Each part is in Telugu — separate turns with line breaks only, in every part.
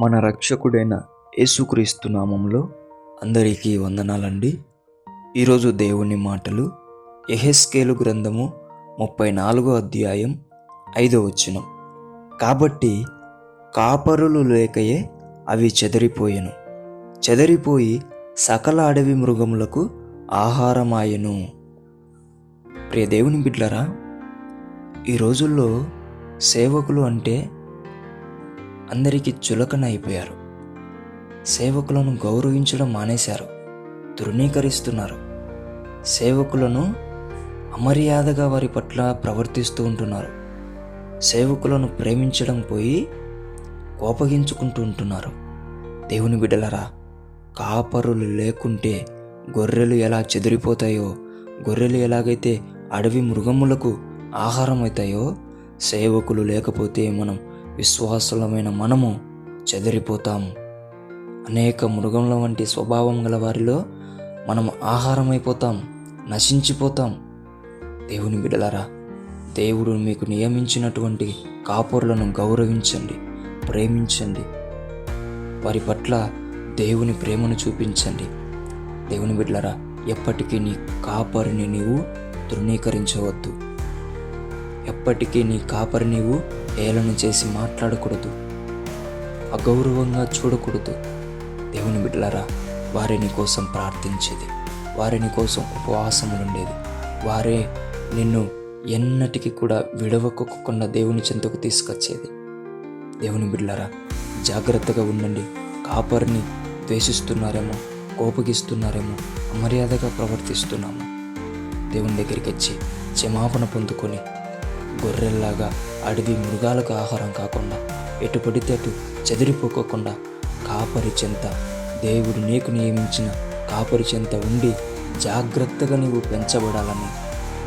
మన రక్షకుడైన యేసుక్రీస్తు నామములో అందరికీ వందనాలండి. ఈరోజు దేవుని మాటలు యెహెజ్కేలు గ్రంథము 34వ అధ్యాయం 5వ వచనం. కాబట్టి కాపరులు లేకయే అవి చెదరిపోయి సకల అడవి మృగములకు ఆహారమాయెను. ప్రియ దేవుని బిడ్డలారా, ఈ రోజుల్లో సేవకులు అంటే అందరికీ చులకన అయిపోయారు. సేవకులను గౌరవించడం మానేశారు, తృణీకరిస్తున్నారు. సేవకులను అమర్యాదగా వారి పట్ల ప్రవర్తిస్తూ ఉంటున్నారు. సేవకులను ప్రేమించడం పోయి కోపగించుకుంటూ ఉంటున్నారు. దేవుని బిడ్డలారా, కాపరులు లేకుంటే గొర్రెలు ఎలా చెదిరిపోతాయో, గొర్రెలు ఎలాగైతే అడవి మృగములకు ఆహారం అవుతాయో, సేవకులు లేకపోతే విశ్వాసులమైన మనము చెదిరిపోతాము. అనేక మృగముల వంటి స్వభావం గల వారిలో మనం ఆహారం అయిపోతాం, నశించిపోతాం. దేవుని బిడ్డలారా, దేవుడు మీకు నియమించినటువంటి కాపరులను గౌరవించండి, ప్రేమించండి. వారి పట్ల దేవుని ప్రేమను చూపించండి. దేవుని బిడ్డలారా, ఎప్పటికీ నీ కాపరిని నీవు తృణీకరించవద్దు. ఎప్పటికీ నీ కాపరి నీవు ఏళన చేసి మాట్లాడకూడదు, అగౌరవంగా చూడకూడదు. దేవుని బిడ్డలారా, వారిని కోసం ప్రార్థించేది, వారిని కోసం ఉపవాసములుండేది, వారే నిన్ను ఎన్నటికీ కూడా విడవకోకుండా దేవుని చెంతకు తీసుకొచ్చేది. దేవుని బిడ్డలారా, జాగ్రత్తగా ఉండండి. కాపరిని ద్వేషిస్తున్నారేమో, కోపగిస్తున్నారేమో, అమర్యాదగా ప్రవర్తిస్తున్నాము. దేవుని దగ్గరికి వచ్చి క్షమాపణ పొందుకొని గొర్రెల్లాగా అడవి మృగాలకు ఆహారం కాకుండా ఎటు పడితే అటు చెదిరిపోకోకుండా కాపరి చెంత, దేవుడు నీకు నియమించిన కాపరి చెంత ఉండి జాగ్రత్తగా నీవు పెంచబడాలని,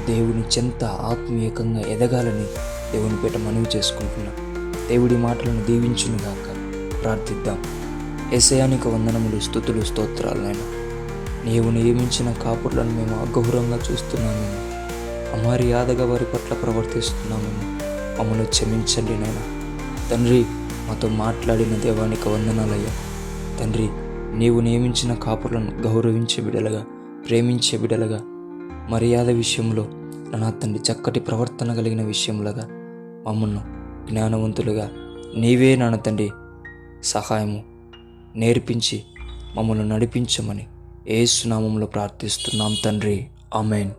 దేవుని చెంత ఆత్మీయంగా ఎదగాలని దేవుని పేట మనవి చేసుకుంటున్నా. దేవుడి మాటలను దీవించునుగాక. ప్రార్థిద్దాం. యేసయ్యానికి వందనములు, స్తుతులు, స్తోత్రాలైనా నీవు నియమించిన కాపురులను మేము అగౌరవంగా చూస్తున్నామేమో, అమర్యాదగా వారి పట్ల ప్రవర్తిస్తున్నామేమో, మమ్మల్ని క్షమించండి నాయన. తండ్రి, మాతో మాట్లాడిన దేవానికి వందనాలయ్యా. తండ్రి, నీవు నియమించిన కాపురులను గౌరవించే బిడలుగా, ప్రేమించే బిడలుగా, మర్యాద విషయంలో నా తండ్రి చక్కటి ప్రవర్తన కలిగిన విషయంలోగా మమ్మల్ని జ్ఞానవంతులుగా నీవే నాన్న తండ్రి సహాయము నేర్పించి మమ్మల్ని నడిపించమని యేసు నామములో ప్రార్థిస్తున్నాం తండ్రి. ఆమేన్.